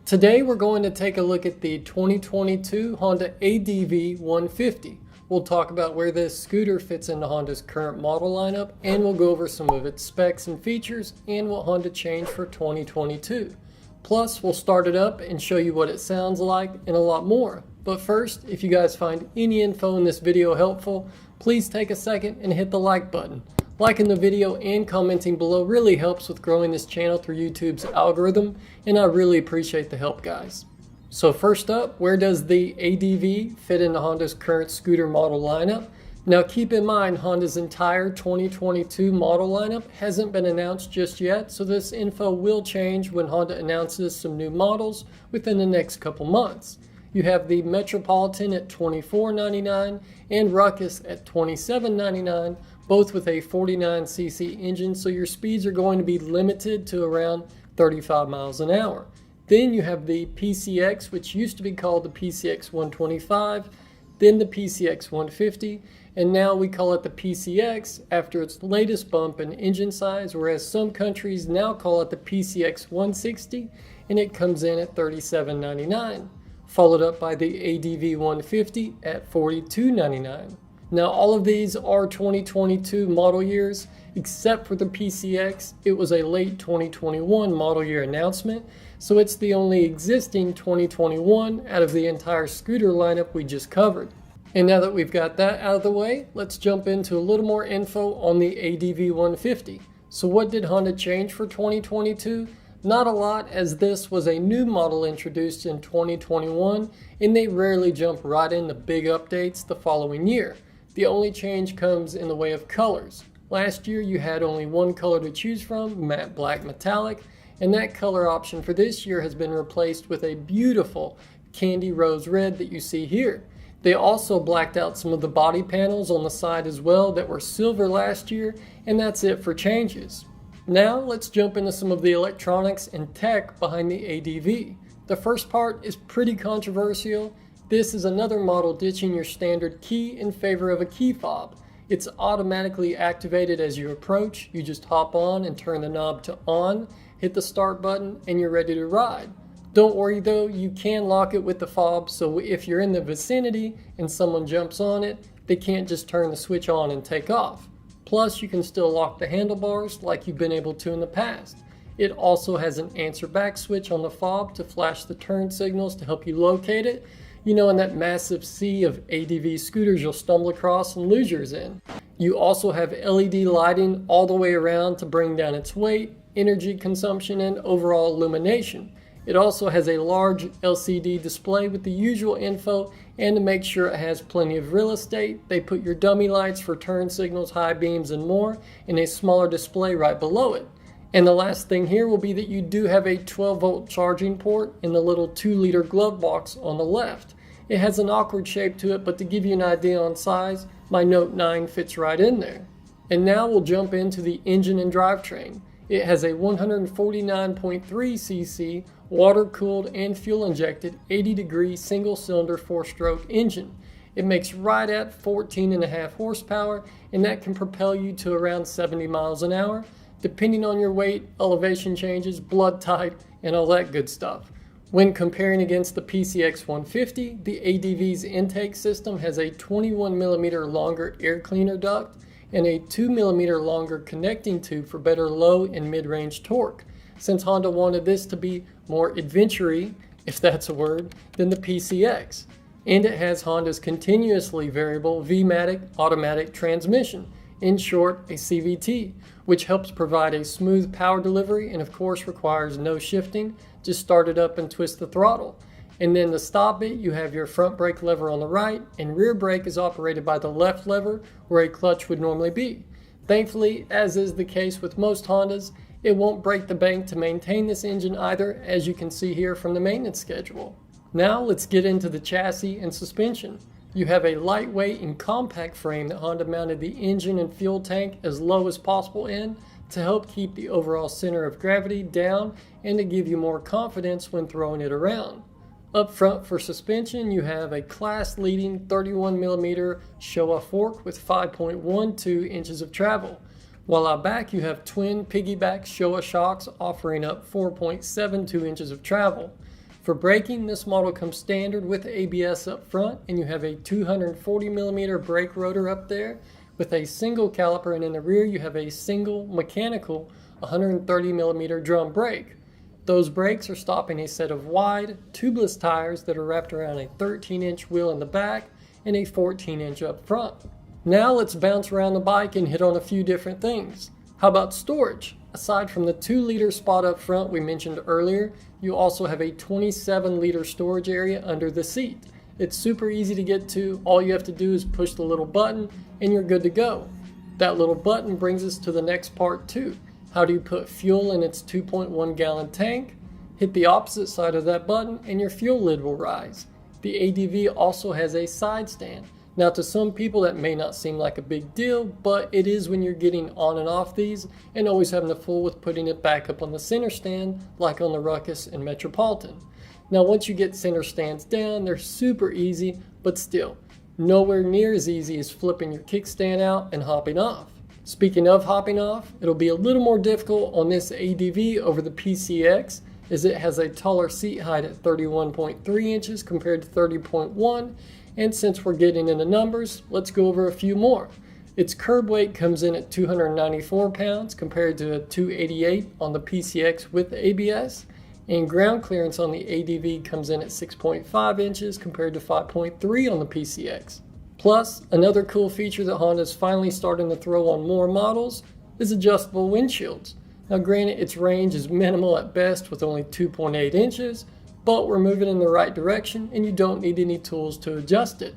Today we're going to take a look at the 2022 Honda ADV150. We'll talk about where this scooter fits into Honda's current model lineup, and we'll go over some of its specs and features and what Honda changed for 2022. Plus, we'll start it up and show you what it sounds like and a lot more. But first, if you guys find any info in this video helpful, please take a second and hit the like button. Liking the video and commenting below really helps with growing this channel through YouTube's algorithm, and I really appreciate the help, guys. So first up, where does the ADV fit into Honda's current scooter model lineup? Now keep in mind, Honda's entire 2022 model lineup hasn't been announced just yet, so this info will change when Honda announces some new models within the next couple months. You have the Metropolitan at $24.99 and Ruckus at $27.99, both with a 49cc engine, so your speeds are going to be limited to around 35 miles an hour. Then you have the PCX, which used to be called the PCX 125, then the PCX 150, and now we call it the PCX after its latest bump in engine size, whereas some countries now call it the PCX 160, and it comes in at $37.99. Followed up by the ADV150 at $42.99. Now all of these are 2022 model years, except for the PCX. It was a late 2021 model year announcement, so it's the only existing 2021 out of the entire scooter lineup we just covered. And now that we've got that out of the way, let's jump into a little more info on the ADV150. So what did Honda change for 2022? Not a lot, as this was a new model introduced in 2021, and they rarely jump right into big updates the following year. The only change comes in the way of colors. Last year you had only one color to choose from, matte black metallic, and that color option for this year has been replaced with a beautiful candy rose red that you see here. They also blacked out some of the body panels on the side as well that were silver last year, and that's it for changes. Now let's jump into some of the electronics and tech behind the ADV. The first part is pretty controversial. This is another model ditching your standard key in favor of a key fob. It's automatically activated as you approach. You just hop on and turn the knob to on, hit the start button, and you're ready to ride. Don't worry though, you can lock it with the fob, so if you're in the vicinity and someone jumps on it, they can't just turn the switch on and take off. Plus, you can still lock the handlebars like you've been able to in the past. It also has an answer back switch on the fob to flash the turn signals to help you locate it. You know, in that massive sea of ADV scooters you'll stumble across and lose yours in. You also have LED lighting all the way around to bring down its weight, energy consumption, and overall illumination. It also has a large LCD display with the usual info, and to make sure it has plenty of real estate, they put your dummy lights for turn signals, high beams, and more in a smaller display right below it. And the last thing here will be that you do have a 12-volt charging port in the little 2-liter glove box on the left. It has an awkward shape to it, but to give you an idea on size, my Note 9 fits right in there. And now we'll jump into the engine and drivetrain. It has a 149.3cc water-cooled and fuel-injected 80-degree single-cylinder 4-stroke engine. It makes right at 14.5 horsepower, and that can propel you to around 70 miles an hour, depending on your weight, elevation changes, blood type, and all that good stuff. When comparing against the PCX 150, the ADV's intake system has a 21mm longer air cleaner duct and a 2mm longer connecting tube for better low and mid-range torque, since Honda wanted this to be more adventure-y, if that's a word, than the PCX. And it has Honda's continuously variable V-matic automatic transmission, in short, a CVT, which helps provide a smooth power delivery and of course requires no shifting, just start it up and twist the throttle. And then to stop it, you have your front brake lever on the right, and rear brake is operated by the left lever where a clutch would normally be. Thankfully, as is the case with most Hondas, it won't break the bank to maintain this engine either, as you can see here from the maintenance schedule. Now let's get into the chassis and suspension. You have a lightweight and compact frame that Honda mounted the engine and fuel tank as low as possible in to help keep the overall center of gravity down and to give you more confidence when throwing it around. Up front for suspension, you have a class-leading 31mm Showa fork with 5.12 inches of travel. While out back, you have twin piggyback Showa shocks offering up 4.72 inches of travel. For braking, this model comes standard with ABS up front, and you have a 240mm brake rotor up there with a single caliper, and in the rear you have a single mechanical 130mm drum brake. Those brakes are stopping a set of wide, tubeless tires that are wrapped around a 13-inch wheel in the back and a 14-inch up front. Now let's bounce around the bike and hit on a few different things. How about storage? Aside from the 2-liter spot up front we mentioned earlier, you also have a 27-liter storage area under the seat. It's super easy to get to. All you have to do is push the little button and you're good to go. That little button brings us to the next part too. How do you put fuel in its 2.1 gallon tank? Hit the opposite side of that button and your fuel lid will rise. The ADV also has a side stand. Now to some people that may not seem like a big deal, but it is when you're getting on and off these and always having to fool with putting it back up on the center stand like on the Ruckus and Metropolitan. Now once you get center stands down, they're super easy, but still, nowhere near as easy as flipping your kickstand out and hopping off. Speaking of hopping off, it'll be a little more difficult on this ADV over the PCX, as it has a taller seat height at 31.3 inches compared to 30.1, and since we're getting into numbers, let's go over a few more. Its curb weight comes in at 294 pounds compared to 288 on the PCX with ABS, and ground clearance on the ADV comes in at 6.5 inches compared to 5.3 on the PCX. Plus, another cool feature that Honda is finally starting to throw on more models is adjustable windshields. Now granted, its range is minimal at best with only 2.8 inches, but we're moving in the right direction and you don't need any tools to adjust it.